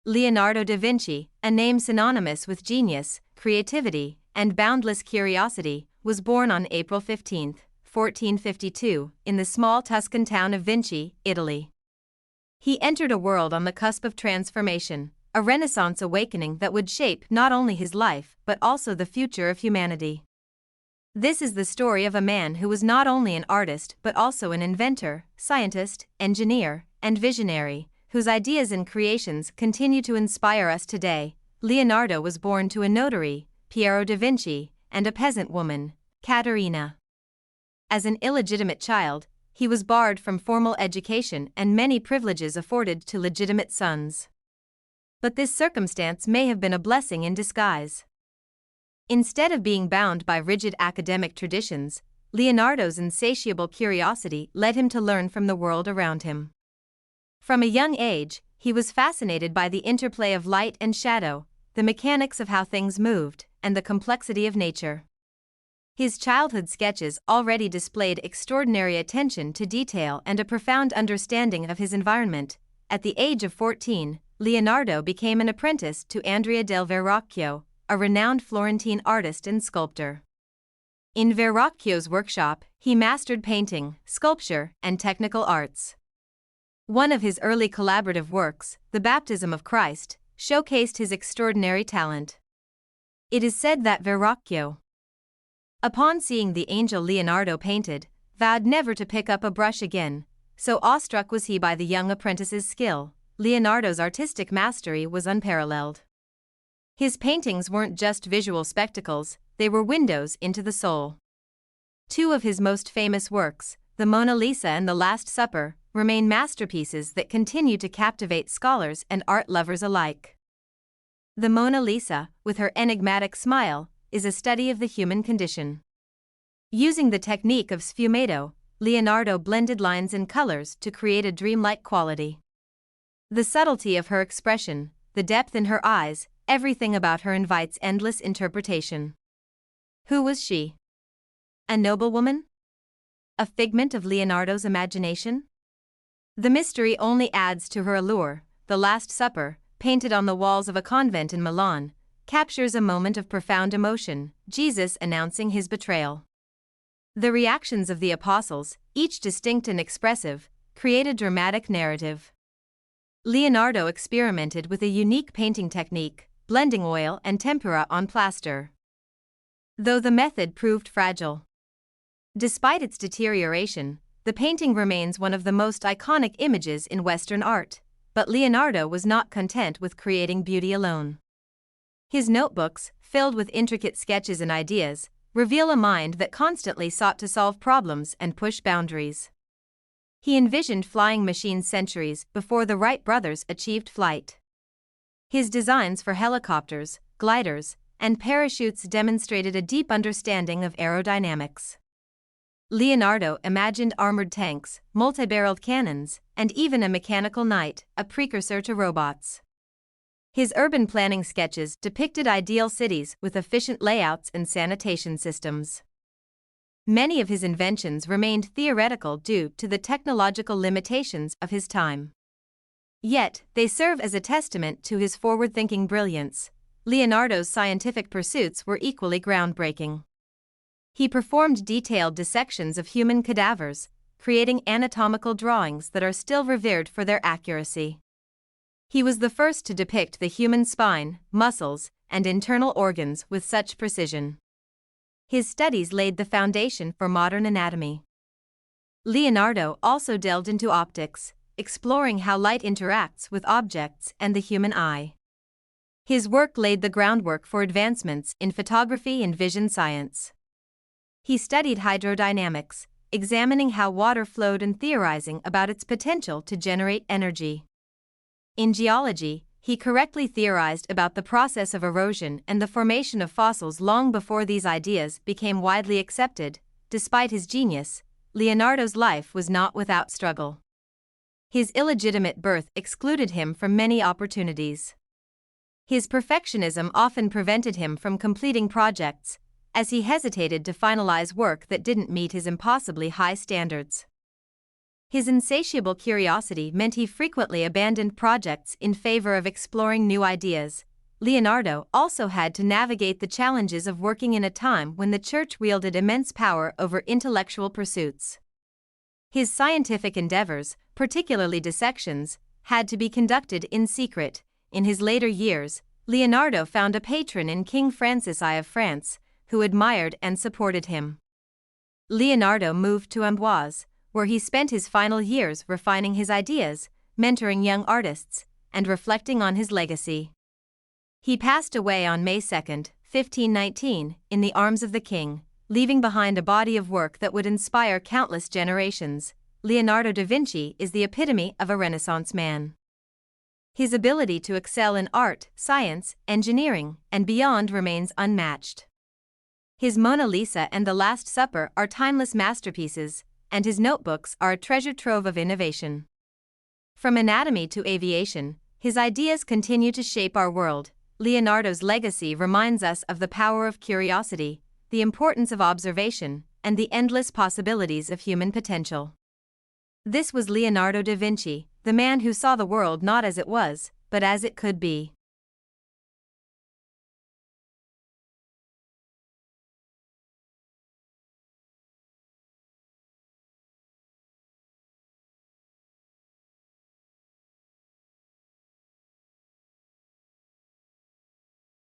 Leonardo da Vinci, a name synonymous with genius, creativity, and boundless curiosity, was born on April 15, 1452, in the small Tuscan town of Vinci, Italy. He entered a world on the cusp of transformation, a Renaissance awakening that would shape not only his life but also the future of humanity. This is the story of a man who was not only an artist but also an inventor, scientist, engineer, and visionary, whose ideas and creations continue to inspire us today. Leonardo was born to a notary, Piero da Vinci, and a peasant woman, Caterina. As an illegitimate child, he was barred from formal education and many privileges afforded to legitimate sons. But this circumstance may have been a blessing in disguise. Instead of being bound by rigid academic traditions, Leonardo's insatiable curiosity led him to learn from the world around him. From a young age, he was fascinated by the interplay of light and shadow, the mechanics of how things moved, and the complexity of nature. His childhood sketches already displayed extraordinary attention to detail and a profound understanding of his environment. At the age of 14, Leonardo became an apprentice to Andrea del Verrocchio, a renowned Florentine artist and sculptor. In Verrocchio's workshop, he mastered painting, sculpture, and technical arts. One of his early collaborative works, The Baptism of Christ, showcased his extraordinary talent. It is said that Verrocchio, upon seeing the angel Leonardo painted, vowed never to pick up a brush again, so awestruck was he by the young apprentice's skill. Leonardo's artistic mastery was unparalleled. His paintings weren't just visual spectacles, they were windows into the soul. Two of his most famous works, the Mona Lisa and the Last Supper, remain masterpieces that continue to captivate scholars and art lovers alike. The Mona Lisa, with her enigmatic smile, is a study of the human condition. Using the technique of sfumato, Leonardo blended lines and colors to create a dreamlike quality. The subtlety of her expression, the depth in her eyes, everything about her invites endless interpretation. Who was she? A noblewoman? A figment of Leonardo's imagination? The mystery only adds to her allure. The Last Supper, painted on the walls of a convent in Milan, captures a moment of profound emotion, Jesus announcing his betrayal. The reactions of the apostles, each distinct and expressive, create a dramatic narrative. Leonardo experimented with a unique painting technique, blending oil and tempera on plaster. Though the method proved fragile. Despite its deterioration, the painting remains one of the most iconic images in Western art, but Leonardo was not content with creating beauty alone. His notebooks, filled with intricate sketches and ideas, reveal a mind that constantly sought to solve problems and push boundaries. He envisioned flying machines centuries before the Wright brothers achieved flight. His designs for helicopters, gliders, and parachutes demonstrated a deep understanding of aerodynamics. Leonardo imagined armored tanks, multi-barreled cannons, and even a mechanical knight, a precursor to robots. His urban planning sketches depicted ideal cities with efficient layouts and sanitation systems. Many of his inventions remained theoretical due to the technological limitations of his time. Yet, they serve as a testament to his forward-thinking brilliance. Leonardo's scientific pursuits were equally groundbreaking. He performed detailed dissections of human cadavers, creating anatomical drawings that are still revered for their accuracy. He was the first to depict the human spine, muscles, and internal organs with such precision. His studies laid the foundation for modern anatomy. Leonardo also delved into optics, exploring how light interacts with objects and the human eye. His work laid the groundwork for advancements in photography and vision science. He studied hydrodynamics, examining how water flowed and theorizing about its potential to generate energy. In geology, he correctly theorized about the process of erosion and the formation of fossils long before these ideas became widely accepted. Despite his genius, Leonardo's life was not without struggle. His illegitimate birth excluded him from many opportunities. His perfectionism often prevented him from completing projects, as he hesitated to finalize work that didn't meet his impossibly high standards. His insatiable curiosity meant he frequently abandoned projects in favor of exploring new ideas. Leonardo also had to navigate the challenges of working in a time when the church wielded immense power over intellectual pursuits. His scientific endeavors, particularly dissections, had to be conducted in secret. In his later years, Leonardo found a patron in King Francis I of France, who admired and supported him. Leonardo moved to Amboise, where he spent his final years refining his ideas, mentoring young artists, and reflecting on his legacy. He passed away on May 2, 1519, in the arms of the king, leaving behind a body of work that would inspire countless generations. Leonardo da Vinci is the epitome of a Renaissance man. His ability to excel in art, science, engineering, and beyond remains unmatched. His Mona Lisa and The Last Supper are timeless masterpieces, and his notebooks are a treasure trove of innovation. From anatomy to aviation, his ideas continue to shape our world. Leonardo's legacy reminds us of the power of curiosity, the importance of observation, and the endless possibilities of human potential. This was Leonardo da Vinci, the man who saw the world not as it was, but as it could be.